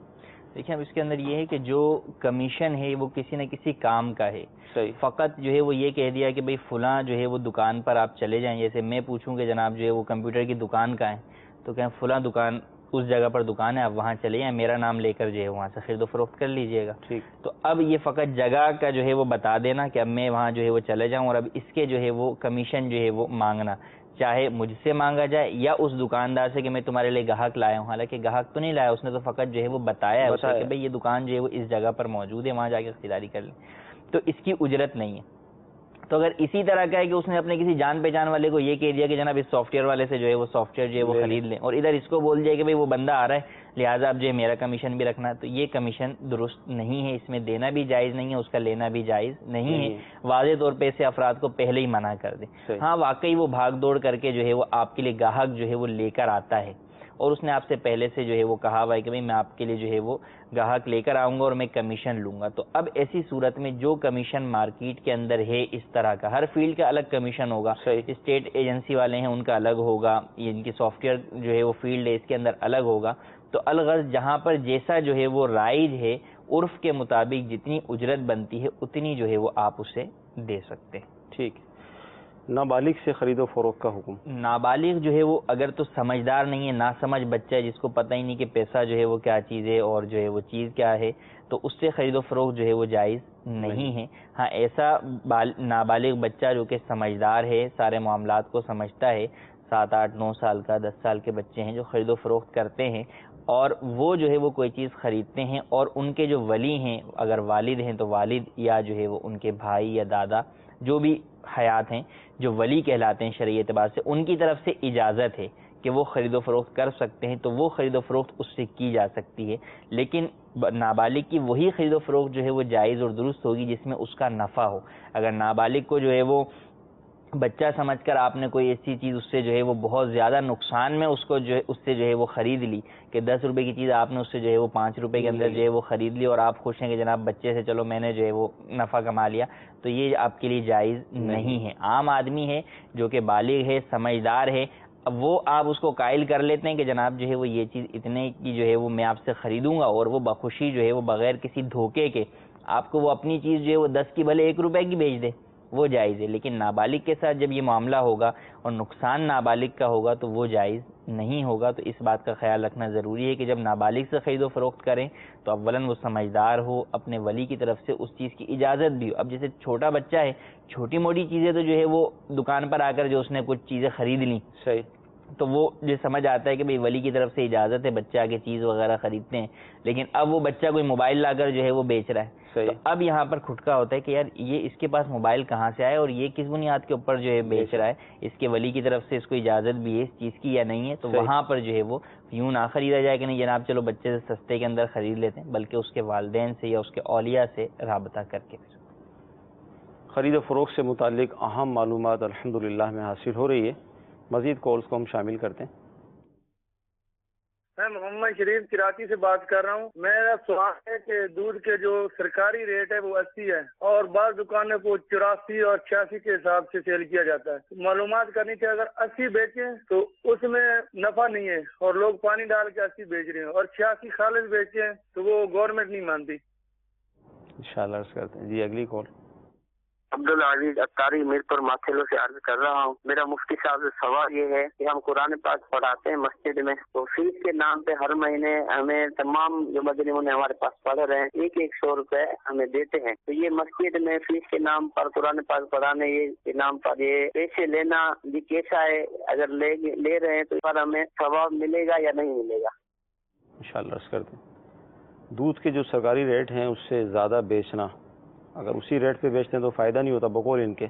Speaker 3: دیکھیں اب اس کے اندر یہ ہے کہ جو کمیشن ہے وہ کسی نہ کسی کام کا ہے.
Speaker 2: صحیح.
Speaker 3: فقط جو ہے وہ یہ کہہ دیا کہ بھئی فلاں جو ہے وہ دکان پر آپ چلے جائیں. جیسے میں پوچھوں کہ جناب جو ہے وہ کمپیوٹر کی دکان کا ہے تو کہیں فلاں دکان اس جگہ پر دکان ہے، آپ وہاں چلے جائیں، میرا نام لے کر جو ہے وہاں سے خرید و فروخت کر لیجئے گا.
Speaker 2: ٹھیک.
Speaker 3: تو اب یہ فقط جگہ کا جو ہے وہ بتا دینا کہ اب میں وہاں جو ہے وہ چلے جاؤں، اور اب اس کے جو ہے وہ کمیشن جو ہے وہ مانگنا، چاہے مجھ سے مانگا جائے یا اس دکاندار سے کہ میں تمہارے لیے گاہک لایا ہوں. حالانکہ گاہک تو نہیں لایا، اس نے تو فقط جو ہے وہ بتایا ہے اسے کہ بھئی یہ دکان جو ہے وہ اس جگہ پر موجود ہے، وہاں جا کے خریداری کر لیں. تو اس کی اجرت نہیں ہے. تو اگر اسی طرح کا ہے کہ اس نے اپنے کسی جان پہچان والے کو یہ کہہ دیا کہ جناب اس سافٹ ویئر والے سے جو ہے وہ سافٹ ویئر جو ہے وہ خرید لیں، اور ادھر اس کو بول دیا کہ بھئی وہ بندہ آ رہا ہے لہٰذا اب جو ہے میرا کمیشن بھی رکھنا ہے، تو یہ کمیشن درست نہیں ہے. اس میں دینا بھی جائز نہیں ہے، اس کا لینا بھی جائز نہیں ہے. واضح طور پہ ایسے افراد کو پہلے ہی منع کر دیں. ہاں واقعی وہ بھاگ دوڑ کر کے جو ہے وہ آپ کے لیے گاہک جو ہے وہ لے کر آتا ہے اور اس نے آپ سے پہلے سے جو ہے وہ کہا ہوا ہے کہ بھئی میں آپ کے لیے جو ہے وہ گاہک لے کر آؤں گا اور میں کمیشن لوں گا. تو اب ایسی صورت میں جو کمیشن مارکیٹ کے اندر ہے اس طرح کا، ہر فیلڈ کا الگ کمیشن ہوگا. اسٹیٹ ایجنسی والے ہیں ان کا الگ ہوگا، ان کی سافٹ ویئر جو ہے وہ فیلڈ ہے اس کے اندر الگ ہوگا. تو الغرض جہاں پر جیسا جو ہے وہ رائج ہے، عرف کے مطابق جتنی اجرت بنتی ہے اتنی جو ہے وہ آپ اسے دے سکتے ہیں.
Speaker 2: ٹھیک. نابالغ سے خرید و فروخت کا حکم.
Speaker 3: نابالغ جو ہے وہ اگر تو سمجھدار نہیں ہے، ناسمجھ بچہ ہے جس کو پتہ ہی نہیں کہ پیسہ جو ہے وہ کیا چیز ہے اور جو ہے وہ چیز کیا ہے، تو اس سے خرید و فروخت جو ہے وہ جائز نہیں ہے. ہاں ایسا نابالغ بچہ جو کہ سمجھدار ہے، سارے معاملات کو سمجھتا ہے، 7 8 9 سال کا 10 سال کے بچے ہیں جو خرید و فروخت کرتے ہیں اور وہ جو ہے وہ کوئی چیز خریدتے ہیں اور ان کے جو ولی ہیں، اگر والد ہیں تو والد یا جو ہے وہ ان کے بھائی یا دادا جو بھی حیات ہیں جو ولی کہلاتے ہیں شرعی اعتبار سے، ان کی طرف سے اجازت ہے کہ وہ خرید و فروخت کر سکتے ہیں، تو وہ خرید و فروخت اس سے کی جا سکتی ہے. لیکن نابالغ کی وہی خرید و فروخت جو ہے وہ جائز اور درست ہوگی جس میں اس کا نفع ہو. اگر نابالغ کو جو ہے وہ بچہ سمجھ کر آپ نے کوئی ایسی چیز اس سے جو ہے وہ بہت زیادہ نقصان میں اس کو جو ہے اس سے جو ہے وہ خرید لی کہ 10 روپے کی چیز آپ نے اس سے جو ہے وہ 5 روپے کے اندر جو ہے وہ خرید لی اور آپ خوش ہیں کہ جناب بچے سے چلو میں نے جو ہے وہ نفع کما لیا، تو یہ آپ کے لیے جائز نہیں ہے. عام آدمی ہے جو کہ بالغ ہے، سمجھدار ہے، وہ آپ اس کو قائل کر لیتے ہیں کہ جناب جو ہے وہ یہ چیز اتنے کی جو ہے وہ میں آپ سے خریدوں گا، اور وہ بخوشی جو ہے وہ بغیر کسی دھوکے کے آپ کو وہ اپنی چیز جو ہے وہ 10 کی بھلے 1 روپے کی بیچ دے، وہ جائز ہے. لیکن نابالغ کے ساتھ جب یہ معاملہ ہوگا اور نقصان نابالغ کا ہوگا تو وہ جائز نہیں ہوگا. تو اس بات کا خیال رکھنا ضروری ہے کہ جب نابالغ سے خرید و فروخت کریں تو اولاً وہ سمجھدار ہو، اپنے ولی کی طرف سے اس چیز کی اجازت بھی ہو. اب جیسے چھوٹا بچہ ہے، چھوٹی موٹی چیزیں تو جو ہے وہ دکان پر آ کر جو اس نے کچھ چیزیں خرید لیں،
Speaker 2: صحیح،
Speaker 3: تو وہ جو سمجھ آتا ہے کہ بھئی ولی کی طرف سے اجازت ہے، بچہ آگے چیز وغیرہ خریدتے ہیں. لیکن اب وہ بچہ کوئی موبائل لا کر جو ہے وہ بیچ رہا ہے، تو اب یہاں پر کھٹکا ہوتا ہے کہ یار یہ اس کے پاس موبائل کہاں سے آیا اور یہ کس بنیاد کے اوپر جو ہے بیچ رہا ہے، اس کے ولی کی طرف سے اس کو اجازت بھی ہے اس چیز کی یا نہیں ہے. تو وہاں پر جو ہے وہ یوں نہ خریدا جائے کہ نہیں جناب چلو بچے سے سستے کے اندر خرید لیتے ہیں، بلکہ اس کے والدین سے یا اس کے اولیاء سے رابطہ کر کے.
Speaker 2: خرید و فروخت سے متعلق اہم معلومات الحمدللہ میں حاصل ہو رہی ہے. مزید کالز کو ہم شامل کرتے ہیں.
Speaker 8: میں محمد شریف کراچی سے بات کر رہا ہوں. میرا سوال ہے کہ دودھ کے جو سرکاری ریٹ ہے وہ 80 ہے اور بعض دکانوں کو 84 اور 86 کے حساب سے سیل کیا جاتا ہے. معلومات کرنی تھی اگر 80 بیچیں تو اس میں نفع نہیں ہے اور لوگ پانی ڈال کے 80 بیچ رہے ہیں, اور 86 خالص بیچیں تو وہ گورنمنٹ نہیں مانتی.
Speaker 2: انشاءاللہ عرض کرتے ہیں. جی اگلی کال.
Speaker 9: عبدالعزیز اتاری میرپور ماکھیلو سے عرض کر رہا ہوں. میرا مفتی صاحب سے سوال یہ ہے کہ ہم قرآن پاک پڑھاتے ہیں مسجد میں, تو فیس کے نام پہ ہر مہینے ہمیں تمام جو مدنی ہمارے پاس پڑھ رہے ہیں 100 روپے ہمیں دیتے ہیں. تو یہ مسجد میں فیس کے نام پر قرآن پاک پڑھانے کے نام پر یہ پیسے لینا یہ کیسا ہے؟ اگر لے رہے ہیں تو اس پر ہمیں ثواب ملے گا یا نہیں ملے گا؟
Speaker 2: انشاءاللہ عرض کرتے ہیں. دودھ کے جو سرکاری ریٹ ہیں اس سے زیادہ بیچنا, اگر اسی ریٹ پہ بیچتے ہیں تو فائدہ نہیں ہوتا بقول ان کے.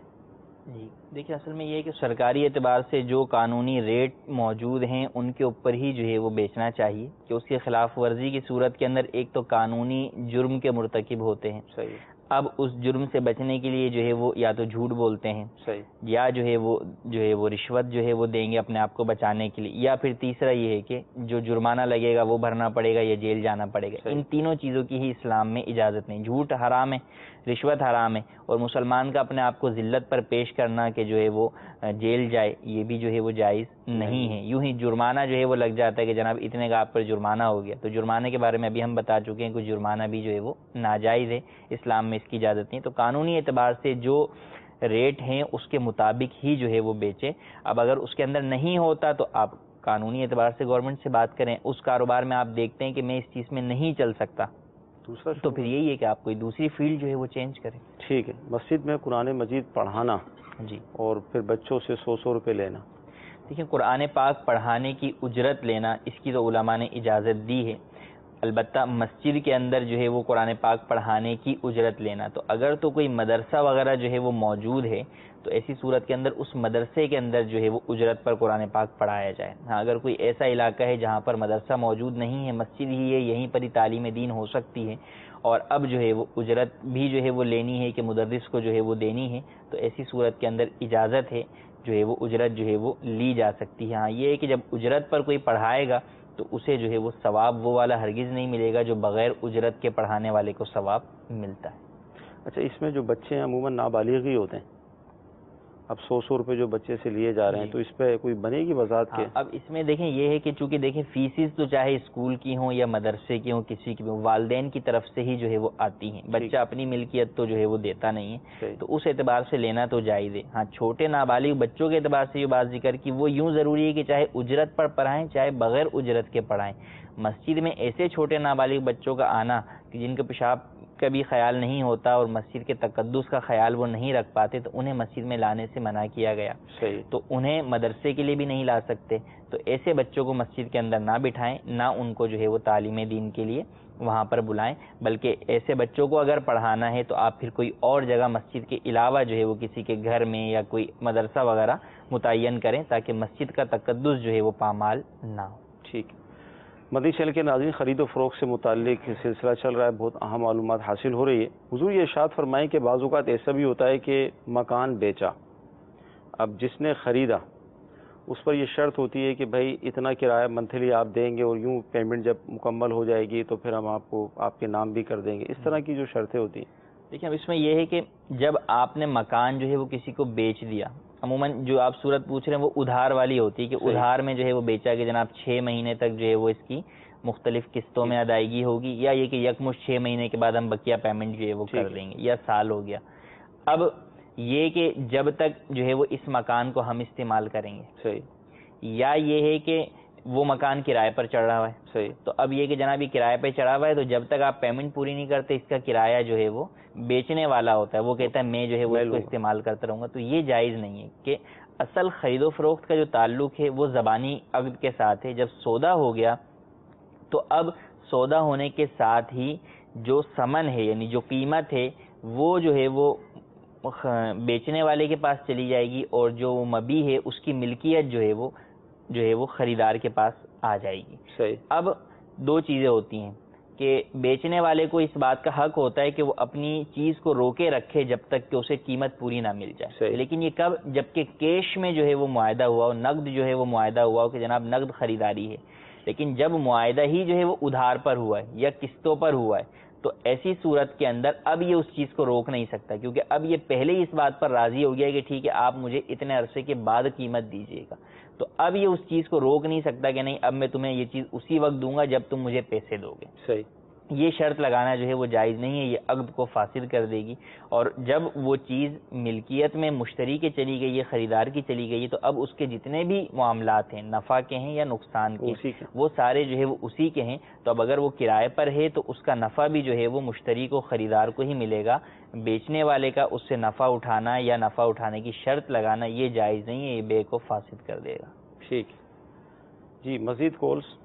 Speaker 3: جی دیکھیں اصل میں یہ ہے کہ سرکاری اعتبار سے جو قانونی ریٹ موجود ہیں ان کے اوپر ہی جو ہے وہ بیچنا چاہیے, کہ اس کی خلاف ورزی کی صورت کے اندر ایک تو قانونی جرم کے مرتکب ہوتے ہیں.
Speaker 2: صحیح.
Speaker 3: اب اس جرم سے بچنے کے لیے جو ہے وہ یا تو جھوٹ بولتے ہیں,
Speaker 2: صحیح,
Speaker 3: یا جو ہے وہ رشوت جو ہے وہ دیں گے اپنے آپ کو بچانے کے لیے, یا پھر تیسرا یہ ہے کہ جو جرمانہ لگے گا وہ بھرنا پڑے گا یا جیل جانا پڑے گا. ان تینوں چیزوں کی ہی اسلام میں اجازت نہیں. جھوٹ حرام ہے, رشوت حرام ہے, اور مسلمان کا اپنے آپ کو ذلت پر پیش کرنا کہ جو ہے وہ جیل جائے یہ بھی جو ہے وہ جائز نہیں ہے. یوں ہی جرمانہ جو ہے وہ لگ جاتا ہے کہ جناب اتنے کا آپ پر جرمانہ ہو گیا, تو جرمانے کے بارے میں ابھی ہم بتا چکے ہیں کہ جرمانہ بھی جو ہے وہ ناجائز ہے, اسلام میں اس کی اجازت نہیں. تو قانونی اعتبار سے جو ریٹ ہیں اس کے مطابق ہی جو ہے وہ بیچے. اب اگر اس کے اندر نہیں ہوتا تو آپ قانونی اعتبار سے گورنمنٹ سے بات کریں. اس کاروبار میں آپ دیکھتے ہیں کہ میں اس چیز میں نہیں چل سکتا, تو پھر یہی ہے کہ آپ کوئی دوسری فیلڈ جو ہے وہ چینج کریں.
Speaker 2: ٹھیک ہے. مسجد میں قرآن مجید پڑھانا
Speaker 3: جی,
Speaker 2: اور پھر بچوں سے 100 روپے لینا.
Speaker 3: دیکھیں قرآن پاک پڑھانے کی اجرت لینا اس کی تو علماء نے اجازت دی ہے. البتہ مسجد کے اندر جو ہے وہ قرآن پاک پڑھانے کی اجرت لینا, تو اگر تو کوئی مدرسہ وغیرہ جو ہے وہ موجود ہے تو ایسی صورت کے اندر اس مدرسے کے اندر جو ہے وہ اجرت پر قرآن پاک پڑھایا جائے. ہاں اگر کوئی ایسا علاقہ ہے جہاں پر مدرسہ موجود نہیں ہے, مسجد ہی ہے, یہیں پر ہی تعلیم دین ہو سکتی ہے, اور اب جو ہے وہ اجرت بھی جو ہے وہ لینی ہے کہ مدرس کو جو ہے وہ دینی ہے, تو ایسی صورت کے اندر اجازت ہے جو ہے وہ اجرت جو ہے وہ لی جا سکتی ہے. ہاں یہ ہے کہ جب اجرت پر کوئی پڑھائے گا تو اسے جو ہے وہ ثواب وہ والا ہرگز نہیں ملے گا جو بغیر اجرت کے پڑھانے والے کو ثواب ملتا ہے.
Speaker 2: اچھا, اس میں جو بچے ہیں عموماً نابالغ ہی ہوتے ہیں, اب 100 روپے جو بچے سے لیے جا رہے ہیں تو اس پہ کوئی بنے گی وضاحت کے؟
Speaker 3: اب اس میں دیکھیں یہ ہے کہ چونکہ دیکھیں فیسز تو چاہے اسکول کی ہوں یا مدرسے کی ہوں کسی کی بھی ہوں, والدین کی طرف سے ہی جو ہے وہ آتی ہیں. بچہ اپنی ملکیت تو جو ہے وہ دیتا نہیں ہے, تو اس اعتبار سے لینا تو جائز ہے. ہاں چھوٹے نابالغ بچوں کے اعتبار سے یہ بات ذکر کی وہ یوں ضروری ہے کہ چاہے اجرت پر پڑھائیں چاہے بغیر اجرت کے پڑھائیں. مسجد میں ایسے چھوٹے نابالغ بچوں کا آنا کہ جن کا پیشاب کا بھی خیال نہیں ہوتا اور مسجد کے تقدس کا خیال وہ نہیں رکھ پاتے, تو انہیں مسجد میں لانے سے منع کیا گیا. تو انہیں مدرسے کے لیے بھی نہیں لا سکتے, تو ایسے بچوں کو مسجد کے اندر نہ بٹھائیں, نہ ان کو جو ہے وہ تعلیم دین کے لیے وہاں پر بلائیں, بلکہ ایسے بچوں کو اگر پڑھانا ہے تو آپ پھر کوئی اور جگہ مسجد کے علاوہ جو ہے وہ کسی کے گھر میں یا کوئی مدرسہ وغیرہ متعین کریں تاکہ مسجد کا تقدس جو ہے وہ پامال نہ ہو.
Speaker 2: ٹھیک ہے. مدنی چینل کے ناظرین, خرید و فروخت سے متعلق سلسلہ چل رہا ہے, بہت اہم معلومات حاصل ہو رہی ہے. حضور یہ ارشاد فرمائیں کہ بعض اوقات ایسا بھی ہوتا ہے کہ مکان بیچا, اب جس نے خریدا اس پر یہ شرط ہوتی ہے کہ بھائی اتنا کرایہ منتھلی آپ دیں گے اور یوں پیمنٹ جب مکمل ہو جائے گی تو پھر ہم آپ کو آپ کے نام بھی کر دیں گے. اس طرح کی جو شرطیں ہوتی ہیں,
Speaker 3: دیکھیں اب اس میں یہ ہے کہ جب آپ نے مکان جو ہے وہ کسی کو بیچ دیا, عموماً جو آپ صورت پوچھ رہے ہیں وہ ادھار والی ہوتی ہے کہ ادھار میں جو ہے وہ بیچا کہ جناب 6 مہینے تک جو ہے وہ اس کی مختلف قسطوں میں ادائیگی ہوگی, یا یہ کہ یکمشت 6 مہینے کے بعد ہم بقیہ پیمنٹ جو ہے وہ کر دیں گے, یا سال ہو گیا. اب یہ کہ جب تک جو ہے وہ اس مکان کو ہم استعمال کریں گے, یا یہ ہے کہ وہ مکان کرائے پر چڑھ رہا ہے, تو اب یہ کہ جناب یہ کرائے پہ چڑھا ہوا ہے تو جب تک آپ پیمنٹ پوری نہیں کرتے اس کا کرایہ جو ہے وہ بیچنے والا ہوتا ہے, وہ کہتا ہے میں جو ہے وہ اس کو استعمال کرتا رہوں گا. تو یہ جائز نہیں ہے کہ اصل خرید و فروخت کا جو تعلق ہے وہ زبانی عقد کے ساتھ ہے. جب سودا ہو گیا تو اب سودا ہونے کے ساتھ ہی جو ثمن ہے یعنی جو قیمت ہے وہ جو ہے وہ بیچنے والے کے پاس چلی جائے گی, اور جو مبی ہے اس کی ملکیت جو ہے وہ خریدار کے پاس آ جائے گی. اب 2 چیزیں ہوتی ہیں کہ بیچنے والے کو اس بات کا حق ہوتا ہے کہ وہ اپنی چیز کو روکے رکھے جب تک کہ اسے قیمت پوری نہ مل جائے, لیکن یہ کب, جبکہ کیش میں جو ہے وہ معاہدہ ہوا ہو, نقد جو ہے وہ معاہدہ ہوا ہو کہ جناب نقد خریداری ہے, لیکن جب معاہدہ ہی جو ہے وہ ادھار پر ہوا ہے یا قسطوں پر ہوا ہے تو ایسی صورت کے اندر اب یہ اس چیز کو روک نہیں سکتا، کیونکہ اب یہ پہلے ہی اس بات پر راضی ہو گیا ہے کہ ٹھیک ہے آپ مجھے اتنے عرصے کے بعد قیمت دیجیے گا، تو اب یہ اس چیز کو روک نہیں سکتا کہ نہیں اب میں تمہیں یہ چیز اسی وقت دوں گا جب تم مجھے پیسے دو گے۔
Speaker 2: صحیح،
Speaker 3: یہ شرط لگانا جو ہے وہ جائز نہیں ہے، یہ عقد کو فاسد کر دے گی، اور جب وہ چیز ملکیت میں مشتری کے چلی گئی ہے، خریدار کی چلی گئی ہے، تو اب اس کے جتنے بھی معاملات ہیں، نفع کے ہیں یا نقصان کے، وہ سارے جو ہے وہ اسی کے ہیں۔ تو اب اگر وہ کرائے پر ہے تو اس کا نفع بھی جو ہے وہ مشتری کو، خریدار کو ہی ملے گا، بیچنے والے کا اس سے نفع اٹھانا یا نفع اٹھانے کی شرط لگانا یہ جائز نہیں ہے، یہ بے کو فاسد کر دے گا۔
Speaker 2: ٹھیک جی، مزید کالز؟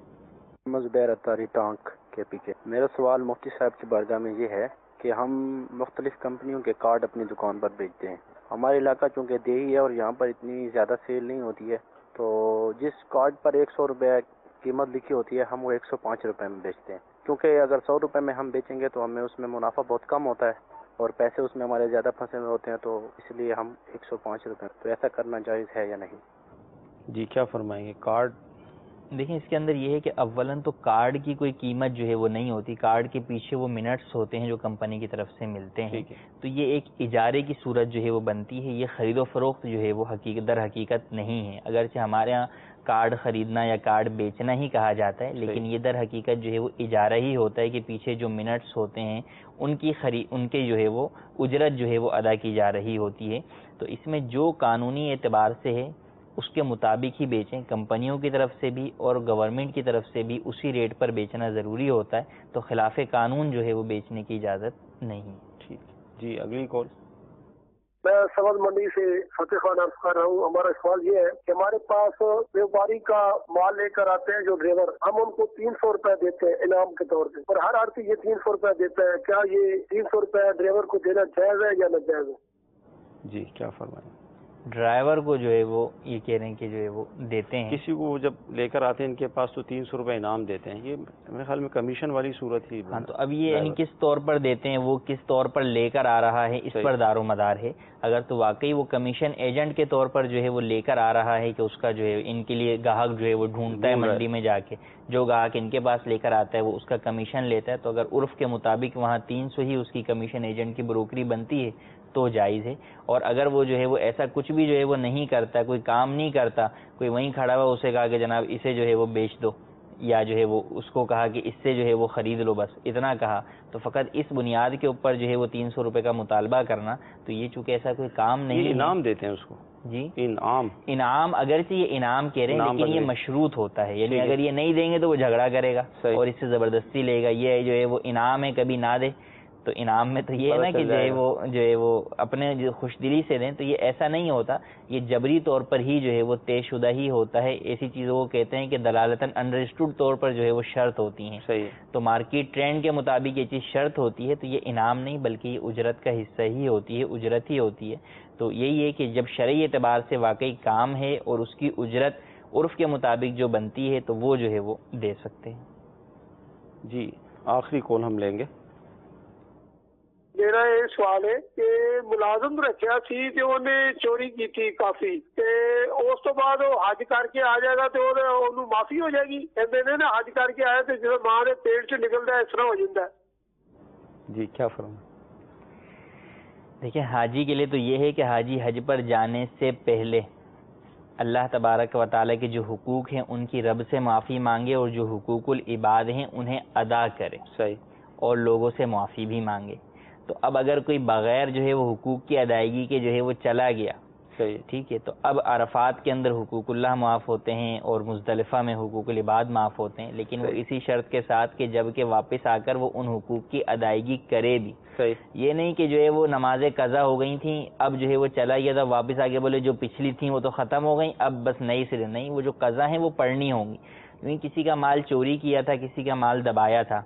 Speaker 10: زبیر اتاری ٹانک کے پیچھے۔ میرا سوال مفتی صاحب کی بارگاہ میں یہ ہے کہ ہم مختلف کمپنیوں کے کارڈ اپنی دکان پر بیچتے ہیں۔ ہمارا علاقہ چونکہ دیہی ہے اور یہاں پر اتنی زیادہ سیل نہیں ہوتی ہے، تو جس کارڈ پر 100 روپے قیمت لکھی ہوتی ہے ہم وہ 105 روپے میں بیچتے ہیں، کیونکہ اگر 100 روپے میں ہم بیچیں گے تو ہمیں اس میں منافع بہت کم ہوتا ہے اور پیسے اس میں ہمارے زیادہ پھنسے ہوئے ہوتے ہیں، تو اس لیے ہم 105 روپے، تو ایسا کرنا جائز ہے یا نہیں؟
Speaker 2: جی کیا فرمائیں گے؟ کارڈ
Speaker 3: دیکھیں اس کے اندر یہ ہے کہ اولاً تو کارڈ کی کوئی قیمت جو ہے وہ نہیں ہوتی، کارڈ کے پیچھے وہ منٹس ہوتے ہیں جو کمپنی کی طرف سے ملتے ہیں، تو یہ ایک اجارے کی صورت جو ہے وہ بنتی ہے، یہ خرید و فروخت جو ہے وہ در حقیقت نہیں ہے، اگرچہ ہمارے ہاں کارڈ خریدنا یا کارڈ بیچنا ہی کہا جاتا ہے، لیکن یہ در حقیقت جو ہے وہ اجارہ ہی ہوتا ہے کہ پیچھے جو منٹس ہوتے ہیں ان کے جو ہے وہ اجرت جو ہے وہ ادا کی جا رہی ہوتی ہے، تو اس میں جو قانونی اعتبار سے ہے اس کے مطابق ہی بیچیں، کمپنیوں کی طرف سے بھی اور گورنمنٹ کی طرف سے بھی اسی ریٹ پر بیچنا ضروری ہوتا ہے، تو خلاف قانون جو ہے وہ بیچنے کی اجازت نہیں۔
Speaker 2: ٹھیک جی، اگلی کال۔
Speaker 11: میں سبز منڈی سے فتح خان عرض کر رہا ہوں۔ ہمارا سوال یہ ہے کہ ہمارے پاس ویوپاری کا مال لے کر آتے ہیں جو ڈرائیور، ہم ان کو 300 روپے دیتے ہیں انعام کے طور پہ، اور ہر آدمی یہ 300 روپے دیتا ہے، کیا یہ 300 روپے ڈرائیور کو دینا جائز ہے یا ناجائز ہے؟
Speaker 2: جی کیا فرمائیں؟
Speaker 3: ڈرائیور کو جو ہے وہ یہ کہہ رہے ہیں کہ جو ہے وہ دیتے ہیں،
Speaker 2: کسی کو جب لے کر آتے ہیں ان کے پاس تو 300 روپے انعام دیتے ہیں، یہ میرے خیال میں کمیشن والی صورت ہی۔
Speaker 3: ہاں، تو اب یہ یعنی کس طور پر دیتے ہیں، وہ کس طور پر لے کر آ رہا ہے، اس پر دار و مدار ہے۔ اگر تو واقعی وہ کمیشن ایجنٹ کے طور پر جو ہے وہ لے کر آ رہا ہے کہ اس کا جو ہے ان کے لیے گاہک جو ہے وہ ڈھونڈتا ہے منڈی میں جا کے، جو گاہک ان کے پاس لے کر آتا ہے وہ اس کا کمیشن لیتا ہے، تو اگر عرف کے مطابق وہاں 300 ہی اس کی کمیشن ایجنٹ کی بروکری بنتی ہے تو جائز ہے۔ اور اگر وہ جو ہے وہ ایسا کچھ بھی جو ہے وہ نہیں کرتا، کوئی کام نہیں کرتا، کوئی وہیں کھڑا ہوا اسے کہا کہ جناب اسے جو ہے وہ بیچ دو، یا جو ہے وہ اس کو کہا کہ اس سے جو ہے وہ خرید لو، بس اتنا کہا، تو فقط اس بنیاد کے اوپر جو ہے وہ 300 روپے کا مطالبہ کرنا، تو یہ چونکہ ایسا کوئی کام نہیں ہے۔
Speaker 2: انعام دیتے ہیں اس کو؟
Speaker 3: جی
Speaker 2: انعام
Speaker 3: اگرچہ یہ انعام کہہ رہے ہیں لیکن یہ مشروط ہوتا ہے، یعنی اگر یہ نہیں دیں گے تو وہ جھگڑا کرے گا اور اس سے زبردستی لے گا، یہ جو ہے وہ انعام ہے، کبھی نہ دے تو انعام میں تو یہ ہے نا کہ جو ہے وہ اپنے جو خوش دلی سے دیں، تو یہ ایسا نہیں ہوتا، یہ جبری طور پر ہی جو ہے وہ طے شدہ ہی ہوتا ہے۔ ایسی چیزوں کو کہتے ہیں کہ دلالتاً انڈرسٹوڈ طور پر جو ہے وہ شرط ہوتی ہیں، تو مارکیٹ ٹرینڈ کے مطابق یہ چیز شرط ہوتی ہے، تو یہ انعام نہیں بلکہ یہ اجرت کا حصہ ہی ہوتی ہے، اجرت ہی ہوتی ہے۔ تو یہی ہے کہ جب شرعی اعتبار سے واقعی کام ہے اور اس کی اجرت عرف کے مطابق جو بنتی ہے تو وہ جو ہے وہ دے سکتے ہیں۔
Speaker 2: جی آخری کال ہم لیں گے۔
Speaker 11: میرا یہ سوال ہے کہ ملازم رکھا سی تے انہیں چوری کی تھی کافی تے اس تو بعد وہ حج کر کے آ جائے گا تو انہوں معافی ہو جائے گی؟ کہتے ہیں نا حج کر کے آئے تو جب ماں کے پیٹ سے نکلتا ہے اس طرح ہو جاتا ہے۔
Speaker 2: جی کیا فرمائیں؟
Speaker 3: دیکھیں حاجی کے لیے تو یہ ہے کہ حاجی حج پر جانے سے پہلے اللہ تبارک و تعالیٰ کے جو حقوق ہیں ان کی رب سے معافی مانگے، اور جو حقوق العباد ہیں انہیں ادا کرے، اور لوگوں سے معافی بھی مانگے۔ تو اب اگر کوئی بغیر جو ہے وہ حقوق کی ادائیگی کے جو ہے وہ چلا گیا، ٹھیک ہے، تو اب عرفات کے اندر حقوق اللہ معاف ہوتے ہیں اور مزدلفہ میں حقوق العباد معاف ہوتے ہیں، لیکن وہ اسی شرط کے ساتھ کہ جب کہ واپس آ کر وہ ان حقوق کی ادائیگی کرے بھی۔ یہ نہیں کہ جو ہے وہ نمازیں قضا ہو گئی تھیں، اب جو ہے وہ چلا گیا تھا واپس آ کے بولے جو پچھلی تھیں وہ تو ختم ہو گئیں، اب بس نئی سے نہیں، وہ جو قضا ہیں وہ پڑھنی ہوں گی۔ کیونکہ کسی کا مال چوری کیا تھا، کسی کا مال دبایا تھا،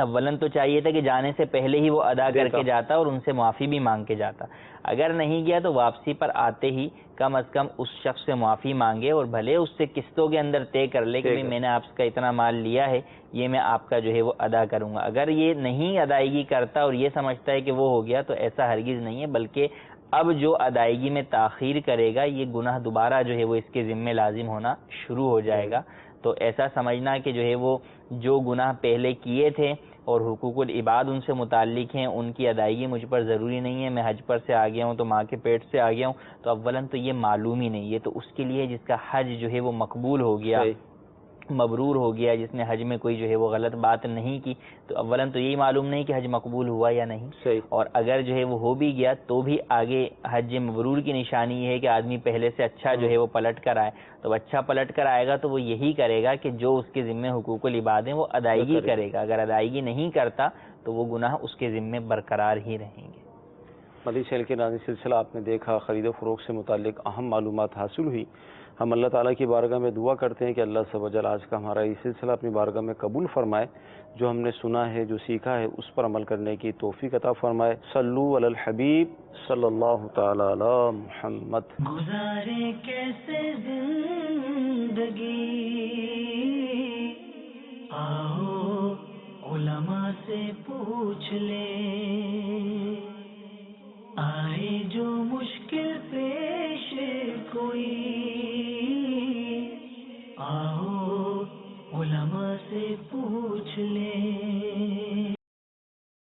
Speaker 3: اولن تو چاہیے تھا کہ جانے سے پہلے ہی وہ ادا کر کے جاتا اور ان سے معافی بھی مانگ کے جاتا، اگر نہیں گیا تو واپسی پر آتے ہی کم از کم اس شخص سے معافی مانگے، اور بھلے اس سے قسطوں کے اندر طے کر لے کہ میں نے آپ کا اتنا مال لیا ہے، یہ میں آپ کا جو ہے وہ ادا کروں گا۔ اگر یہ نہیں ادائیگی کرتا اور یہ سمجھتا ہے کہ وہ ہو گیا تو ایسا ہرگز نہیں ہے، بلکہ اب جو ادائیگی میں تاخیر کرے گا یہ گناہ دوبارہ جو ہے وہ اس کے ذمہ لازم ہونا شروع ہو جائے گا۔ تو ایسا سمجھنا کہ جو ہے وہ جو گناہ پہلے کیے تھے اور حقوق العباد ان سے متعلق ہیں ان کی ادائیگی مجھ پر ضروری نہیں ہے، میں حج پر سے آ گیا ہوں تو ماں کے پیٹ سے آ گیا ہوں، تو اولاً تو یہ معلوم ہی نہیں، یہ تو اس کے لیے جس کا حج جو ہے وہ مقبول ہو گیا، مبرور ہو گیا، جس نے حج میں کوئی جو ہے وہ غلط بات نہیں کی، تو اولاً تو یہی معلوم نہیں کہ حج مقبول ہوا یا نہیں، اور اگر جو ہے وہ ہو بھی گیا تو بھی آگے حج مبرور کی نشانی یہ ہے کہ آدمی پہلے سے اچھا جو ہے وہ پلٹ کر آئے، تو اچھا پلٹ کر آئے گا تو وہ یہی کرے گا کہ جو اس کے ذمے حقوق العباد ہیں وہ ادائیگی کرے گا، اگر ادائیگی نہیں کرتا تو وہ گناہ اس کے ذمے برقرار ہی رہیں گے۔
Speaker 2: مدنی چینل کے ناظرین، سلسلہ آپ نے دیکھا، خرید و فروخت سے متعلق اہم معلومات حاصل ہوئی۔ ہم اللہ تعالیٰ کی بارگاہ میں دعا کرتے ہیں کہ اللہ عز و جل آج کا ہمارا یہ سلسلہ اپنی بارگاہ میں قبول فرمائے، جو ہم نے سنا ہے، جو سیکھا ہے، اس پر عمل کرنے کی توفیق عطا فرمائے۔ صلو علی الحبیب صلی اللہ تعالی علی محمد۔
Speaker 1: گزارے کیسے زندگی، آؤ علماء سے پوچھ لیں۔